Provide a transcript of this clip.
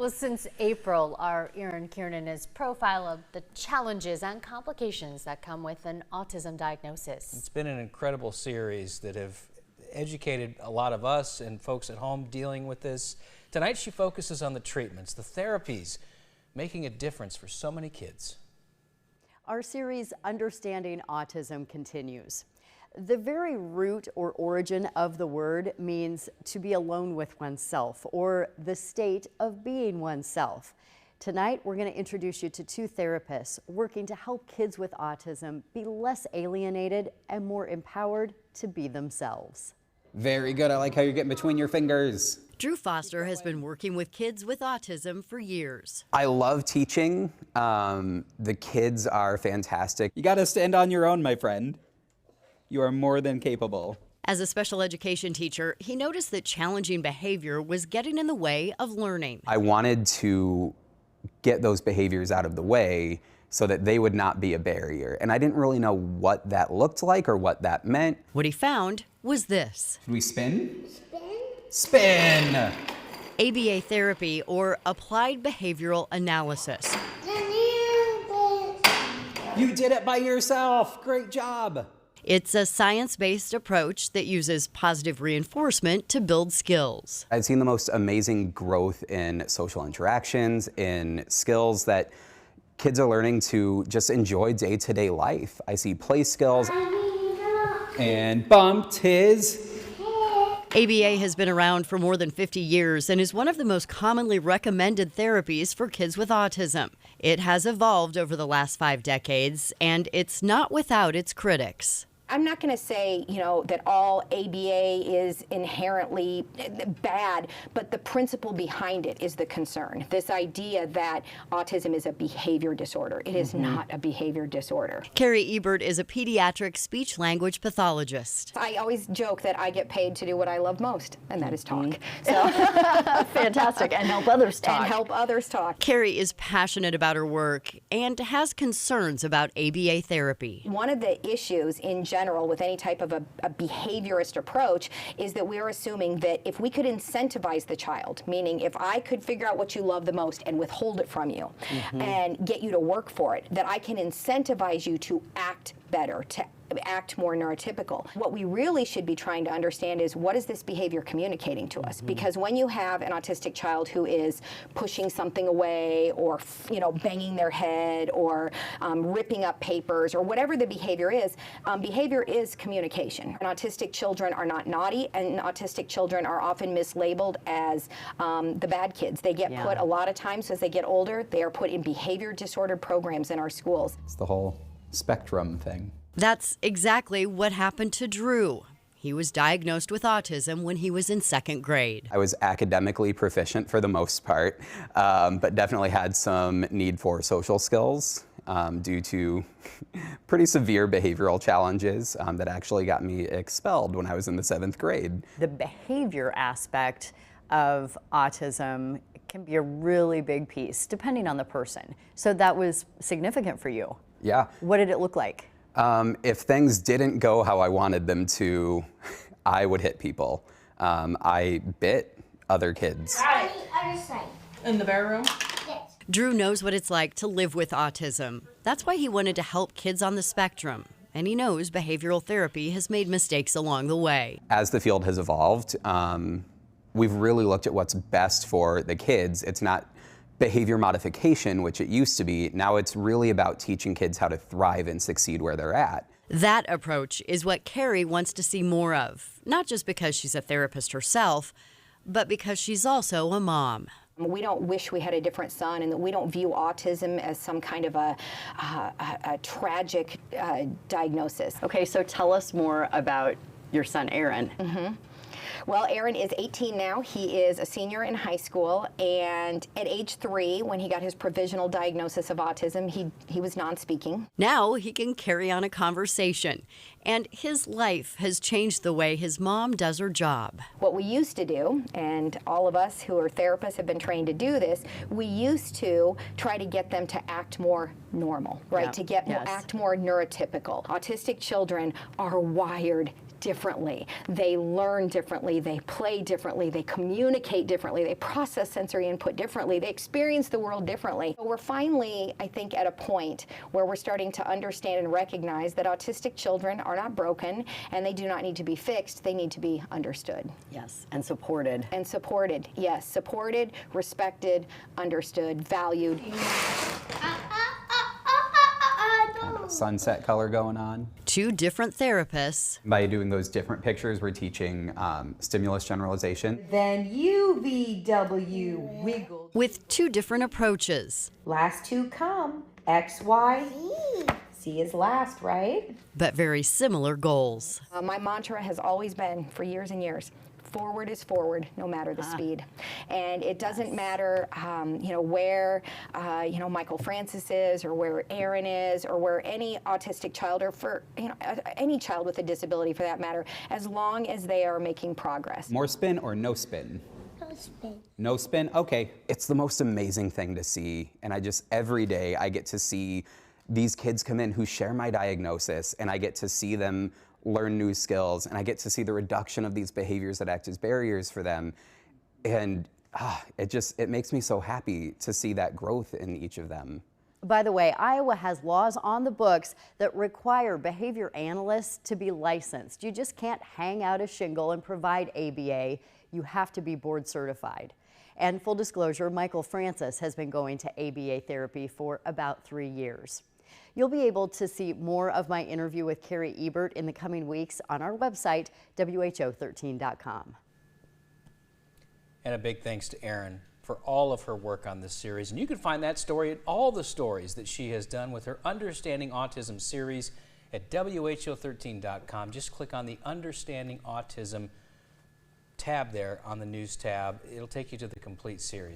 Well, since April, our Erin Kiernan has profiled the challenges and complications that come with an autism diagnosis. It's been an incredible series that have educated a lot of us and folks at home dealing with this. Tonight she focuses on the treatments, the therapies, making a difference for so many kids. Our series, Understanding Autism, continues. The very root or origin of the word means to be alone with oneself, or the state of being oneself. Tonight, we're going to introduce you to two therapists working to help kids with autism be less alienated and more empowered to be themselves. Very good. I like how you're getting between your fingers. Drew Foster has been working with kids with autism for years. I love teaching. The kids are fantastic. You got to stand on your own, my friend. You are more than capable. As a special education teacher, he noticed that challenging behavior was getting in the way of learning. I wanted to get those behaviors out of the way so that they would not be a barrier. And I didn't really know what that looked like or what that meant. What he found was this. Should we spin? Spin! ABA therapy, or applied behavioral analysis. You did it by yourself. Great job. It's a science-based approach that uses positive reinforcement to build skills. I've seen the most amazing growth in social interactions, in skills that kids are learning to just enjoy day-to-day life. I see play skills. And bumped his. ABA has been around for more than 50 years and is one of the most commonly recommended therapies for kids with autism. It has evolved over the last 5 decades, and it's not without its critics. I'm not going to say, that all ABA is inherently bad, but the principle behind it is the concern. This idea that autism is a behavior disorder. It is not a behavior disorder. Carrie Ebert is a pediatric speech-language pathologist. I always joke that I get paid to do what I love most, and that is talk. So Fantastic, and help others talk. And help others talk. Carrie is passionate about her work and has concerns about ABA therapy. One of the issues in general with any type of a behaviorist approach is that we're assuming that if we could incentivize the child, meaning if I could figure out what you love the most and withhold it from you and get you to work for it, that I can incentivize you to act better, to act more neurotypical. What we really should be trying to understand is, what is this behavior communicating to us? Because when you have an autistic child who is pushing something away, or banging their head, or ripping up papers, or whatever the behavior is communication. And autistic children are not naughty, and autistic children are often mislabeled as the bad kids. They get put, a lot of times as they get older, they are put in behavior disorder programs in our schools. It's the whole spectrum thing. That's exactly what happened to Drew. He was diagnosed with autism when he was in 2nd grade. I was academically proficient for the most part, but definitely had some need for social skills due to pretty severe behavioral challenges that actually got me expelled when I was in the 7th grade. The behavior aspect of autism can be a really big piece, depending on the person. So that was significant for you. Yeah. What did it look like? If things didn't go how I wanted them to, I would hit people. I bit other kids. Other side. In the bear room? Yes. Drew knows what it's like to live with autism. That's why he wanted to help kids on the spectrum. And he knows behavioral therapy has made mistakes along the way. As the field has evolved, we've really looked at what's best for the kids. It's not behavior modification, which it used to be. Now it's really about teaching kids how to thrive and succeed where they're at. That approach is what Carrie wants to see more of, not just because she's a therapist herself, but because she's also a mom. We don't wish we had a different son, and that we don't view autism as some kind of a tragic diagnosis. Okay, so tell us more about your son, Aaron. Well, Aaron is 18 now. He is a senior in high school, and at age 3, when he got his provisional diagnosis of autism, he was non-speaking. Now he can carry on a conversation, and his life has changed the way his mom does her job. What we used to do, and all of us who are therapists have been trained to do this, we used to try to get them to act more normal, right? To get act more neurotypical. Autistic children are wired differently. They learn differently, they play differently, they communicate differently, they process sensory input differently, they experience the world differently. We're finally, I think, at a point where we're starting to understand and recognize that autistic children are not broken and they do not need to be fixed, they need to be understood. Yes, and supported. And supported, yes, supported, respected, understood, valued. Sunset color going on. Two different therapists. By doing those different pictures, we're teaching stimulus generalization. Then UVW wiggled. With two different approaches. Last two come. X, Y, Z. C is last, right? But very similar goals. My mantra has always been, for years and years, forward is forward, no matter the speed. And it doesn't matter, where, Michael Francis is, or where Aaron is, or where any autistic child, or for, any child with a disability for that matter, as long as they are making progress. More spin or no spin? No spin. No spin? Okay. It's the most amazing thing to see. And every day I get to see these kids come in who share my diagnosis, and I get to see them learn new skills, and I get to see the reduction of these behaviors that act as barriers for them. And it makes me so happy to see that growth in each of them. By the way, Iowa has laws on the books that require behavior analysts to be licensed. You just can't hang out a shingle and provide ABA. You have to be board certified. And full disclosure, Michael Francis has been going to ABA therapy for about 3 years. You'll be able to see more of my interview with Carrie Ebert in the coming weeks on our website, WHO13.com. And a big thanks to Erin for all of her work on this series. And you can find that story and all the stories that she has done with her Understanding Autism series at WHO13.com. Just click on the Understanding Autism tab there on the news tab. It'll take you to the complete series.